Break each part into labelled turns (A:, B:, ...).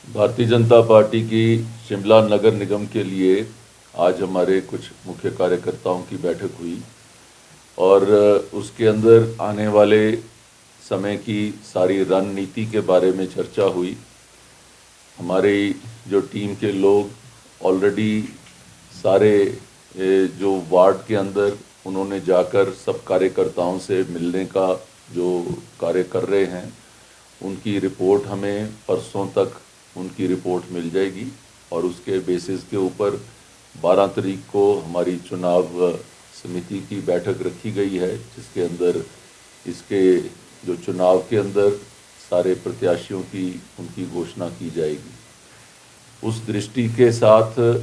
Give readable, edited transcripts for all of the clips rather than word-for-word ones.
A: Bharatiya Janata party की शिमला नगर निगम के लिए आज हमारे कुछ मुख्य कार्यकर्ताओं की बैठक हुई और उसके अंदर आने वाले समय की सारी रणनीति के बारे में चर्चा हुई। हमारी जो टीम के लोग ऑलरेडी सारे जो वार्ड के अंदर उन्होंने जाकर सब कार्यकर्ताओं से मिलने का जो कार्य कर रहे हैं, उनकी रिपोर्ट हमें परसों तक उनकी रिपोर्ट मिल जाएगी और उसके बेसिस के ऊपर 12 तारीख को हमारी चुनाव समिति की बैठक रखी गई है, जिसके अंदर इसके जो चुनाव के अंदर सारे प्रत्याशियों की उनकी घोषणा की जाएगी। उस दृष्टि के साथ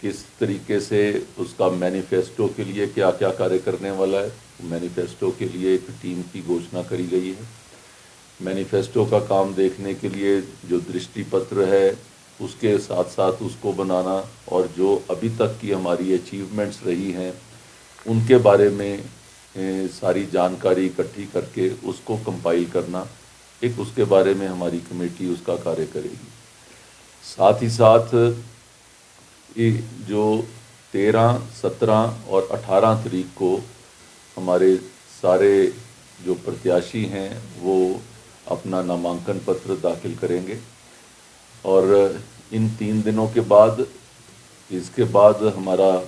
A: किस तरीके से उसका मैनिफेस्टो के लिए क्या क्या कार्य करने वाला है, मैनिफेस्टो के लिए एक टीम की घोषणा करी गई है। मैनिफेस्टो का काम देखने के लिए जो दृष्टि पत्र है उसके साथ साथ उसको बनाना और जो अभी तक की हमारी अचीवमेंट्स रही हैं उनके बारे में सारी जानकारी इकट्ठी करके उसको कंपाइल करना, एक उसके बारे में हमारी कमेटी उसका कार्य करेगी। साथ ही साथ ये जो 13, 17 और 18 तारीख को हमारे सारे जो प्रत्याशी हैं वो अपना नामांकन पत्र दाखिल करेंगे और इन 3 दिनों के बाद इसके बाद हमारा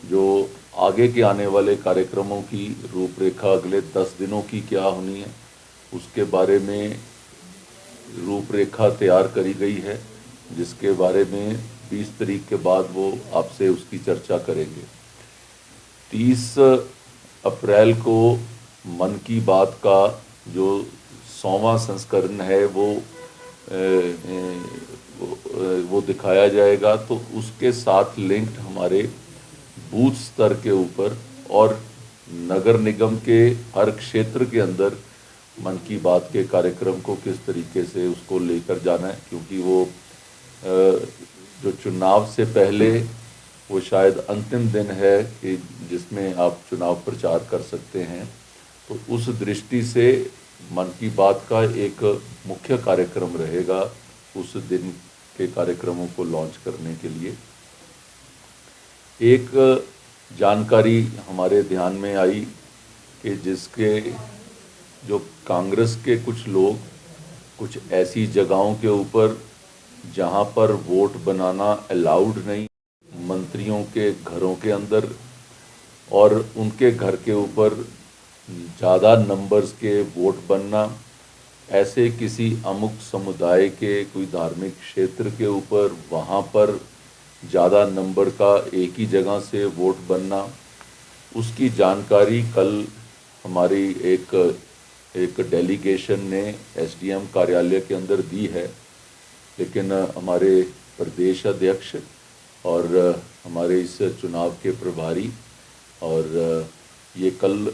A: जो आगे के आने वाले कार्यक्रमों की रूपरेखा अगले 10 दिनों की क्या होनी है उसके बारे में रूपरेखा तैयार करी गई है, जिसके बारे में 20 तारीख के बाद वो आपसे उसकी चर्चा करेंगे। 30 अप्रैल को मन की बात का जो 100वां संस्करण है वो दिखाया जाएगा, तो उसके साथ लिंक्ड हमारे बूथ स्तर के ऊपर और नगर निगम के हर क्षेत्र के अंदर मन की बात के कार्यक्रम को किस तरीके से उसको लेकर जाना है, क्योंकि वो जो चुनाव से पहले वो शायद अंतिम दिन है कि जिसमें आप चुनाव प्रचार कर सकते हैं। तो उस दृष्टि से मन की बात का एक मुख्य कार्यक्रम रहेगा उस दिन के कार्यक्रमों को लॉन्च करने के लिए। एक जानकारी हमारे ध्यान में आई कि जिसके जो कांग्रेस के कुछ लोग कुछ ऐसी जगहों के ऊपर जहां पर वोट बनाना अलाउड नहीं, मंत्रियों के घरों के अंदर और उनके घर के ऊपर ज़्यादा नंबर्स के वोट बनना, ऐसे किसी अमुक समुदाय के कोई धार्मिक क्षेत्र के ऊपर वहाँ पर ज़्यादा नंबर का एक ही जगह से वोट बनना, उसकी जानकारी कल हमारी एक डेलीगेशन ने एसडीएम कार्यालय के अंदर दी है। लेकिन हमारे प्रदेश अध्यक्ष और हमारे इस चुनाव के प्रभारी और ये कल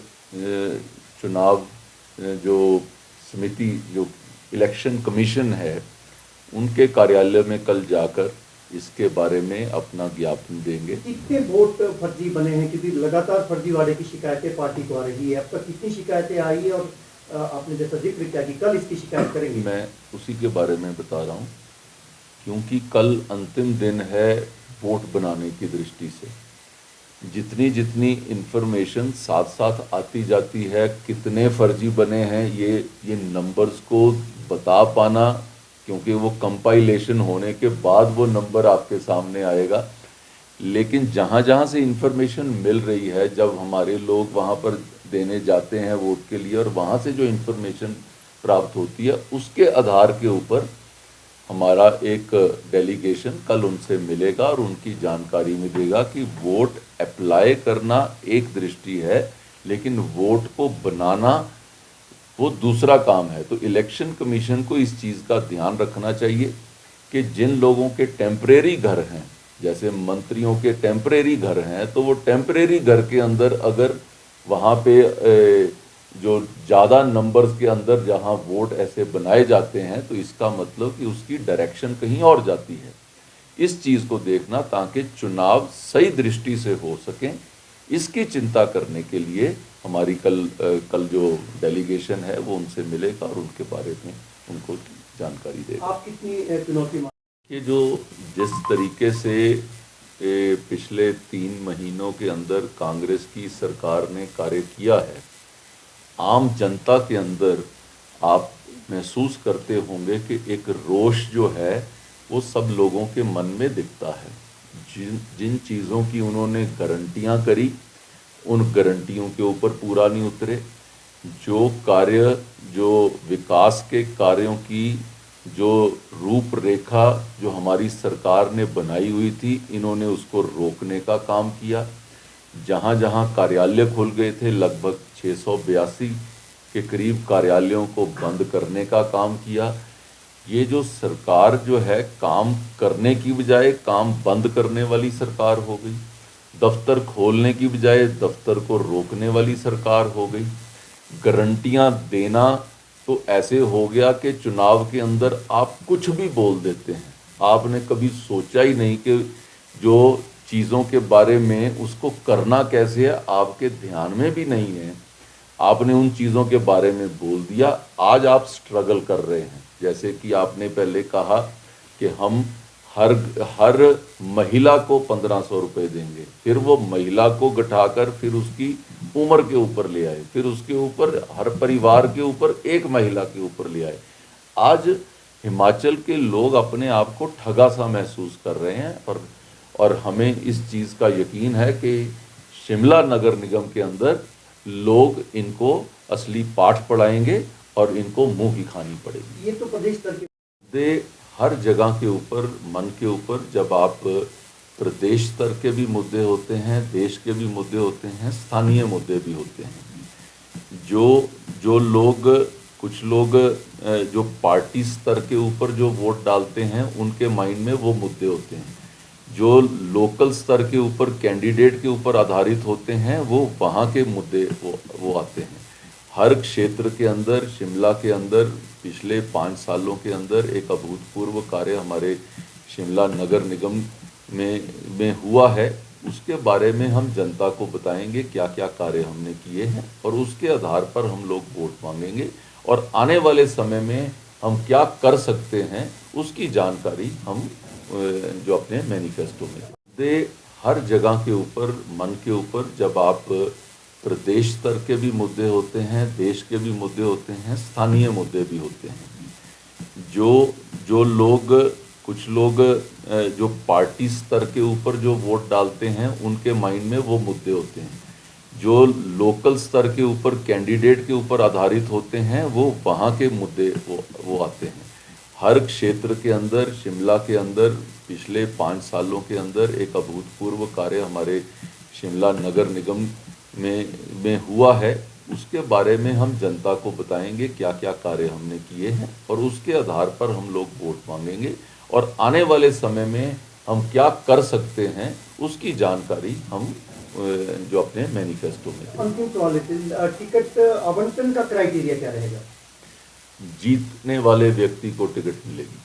A: चुनाव जो समिति जो इलेक्शन कमीशन है उनके कार्यालय में कल जाकर इसके बारे में अपना ज्ञापन देंगे।
B: कितने वोट फर्जी बने हैं, क्योंकि लगातार फर्जीवाड़े की शिकायतें पार्टी को आ रही है, अब तक कितनी शिकायतें आई है और आपने जैसा जिक्र किया कि कल इसकी शिकायत करेंगे।
A: मैं उसी के बारे में बता रहा हूँ, क्योंकि कल अंतिम दिन है वोट बनाने की दृष्टि से जितनी जितनी इन्फॉर्मेशन साथ साथ आती जाती है, कितने फर्जी बने हैं ये नंबर्स को बता पाना, क्योंकि वो कंपाइलेशन होने के बाद वो नंबर आपके सामने आएगा। लेकिन जहाँ जहाँ से इन्फॉर्मेशन मिल रही है, जब हमारे लोग वहाँ पर देने जाते हैं वोट के लिए और वहाँ से जो इन्फॉर्मेशन प्राप्त होती है उसके आधार के ऊपर हमारा एक डेलीगेशन कल उनसे मिलेगा और उनकी जानकारी में देगा कि वोट अप्लाई करना एक दृष्टि है लेकिन वोट को बनाना वो दूसरा काम है। तो इलेक्शन कमीशन को इस चीज़ का ध्यान रखना चाहिए कि जिन लोगों के टेम्परेरी घर हैं, जैसे मंत्रियों के टेम्परेरी घर हैं, तो वो टेम्परेरी घर के अंदर अगर वहाँ पे जो ज़्यादा नंबर्स के अंदर जहाँ वोट ऐसे बनाए जाते हैं तो इसका मतलब कि उसकी डायरेक्शन कहीं और जाती है। इस चीज़ को देखना ताकि चुनाव सही दृष्टि से हो सकें, इसकी चिंता करने के लिए हमारी कल जो डेलीगेशन है वो उनसे मिलेगा और उनके बारे में उनको जानकारी देगा।
B: आप कितनी चुनौती
A: ये जो जिस तरीके से पिछले 3 महीनों के अंदर कांग्रेस की सरकार ने कार्य किया है, आम जनता के अंदर आप महसूस करते होंगे कि एक रोष जो है वो सब लोगों के मन में दिखता है। जिन जिन चीज़ों की उन्होंने गारंटियां करी, उन गारंटियों के ऊपर पूरा नहीं उतरे। जो विकास के कार्यों की जो रूपरेखा जो हमारी सरकार ने बनाई हुई थी, इन्होंने उसको रोकने का काम किया। जहाँ जहाँ कार्यालय खुल गए थे, लगभग 682 के करीब कार्यालयों को बंद करने का काम किया। ये जो सरकार जो है, काम करने की बजाय काम बंद करने वाली सरकार हो गई। दफ्तर खोलने की बजाय दफ्तर को रोकने वाली सरकार हो गई। गारंटियां देना तो ऐसे हो गया कि चुनाव के अंदर आप कुछ भी बोल देते हैं। आपने कभी सोचा ही नहीं कि जो चीज़ों के बारे में उसको करना कैसे है, आपके ध्यान में भी नहीं है। आपने उन चीज़ों के बारे में बोल दिया। आज आप स्ट्रगल कर रहे हैं। जैसे कि आपने पहले कहा कि हम हर महिला को 1500 रुपये देंगे, फिर वो महिला को घटाकर फिर उसकी उम्र के ऊपर ले आए, फिर उसके ऊपर हर परिवार के ऊपर एक महिला के ऊपर ले आए। आज हिमाचल के लोग अपने आप को ठगा सा महसूस कर रहे हैं और हमें इस चीज़ का यकीन है कि शिमला नगर निगम के अंदर लोग इनको असली पाठ पढ़ाएंगे और इनको मुंह की खानी पड़ेगी।
B: ये तो प्रदेश स्तर के
A: मुद्दे हर जगह के ऊपर, मन के ऊपर, जब आप प्रदेश स्तर के भी मुद्दे होते हैं, देश के भी मुद्दे होते हैं, स्थानीय मुद्दे भी होते हैं। जो लोग, कुछ लोग जो पार्टी स्तर के ऊपर जो वोट डालते हैं, उनके माइंड में वो मुद्दे होते हैं। जो लोकल स्तर के ऊपर कैंडिडेट के ऊपर आधारित होते हैं, वो वहाँ के मुद्दे वो आते हैं। हर क्षेत्र के अंदर, शिमला के अंदर पिछले 5 सालों के अंदर एक अभूतपूर्व कार्य हमारे शिमला नगर निगम में हुआ है। उसके बारे में हम जनता को बताएंगे क्या क्या कार्य हमने किए हैं, और उसके आधार पर हम लोग वोट मांगेंगे। और आने वाले समय में हम क्या कर सकते हैं, उसकी जानकारी हम जो अपने मैनिफेस्टो में दे। हर जगह के ऊपर, मन के ऊपर, जब आप प्रदेश स्तर के भी मुद्दे होते हैं, देश के भी मुद्दे होते हैं, स्थानीय मुद्दे भी होते हैं। जो लोग, कुछ लोग जो पार्टी स्तर के ऊपर जो वोट डालते हैं, उनके माइंड में वो मुद्दे होते हैं। जो लोकल स्तर के ऊपर कैंडिडेट के ऊपर आधारित होते हैं, वो वहाँ के मुद्दे वो आते हैं। हर क्षेत्र के अंदर, शिमला के अंदर पिछले 5 सालों के अंदर एक अभूतपूर्व कार्य हमारे शिमला नगर निगम में हुआ है। उसके बारे में हम जनता को बताएंगे क्या क्या कार्य हमने किए हैं, और उसके आधार पर हम लोग वोट मांगेंगे। और आने वाले समय में हम क्या कर सकते हैं, उसकी जानकारी हम जो अपने मैनिफेस्टो में देंगे।
B: अंतिम सवाल है, टिकट आवंटन का क्राइटेरिया क्या रहेगा?
A: जीतने वाले व्यक्ति को टिकट मिलेगी।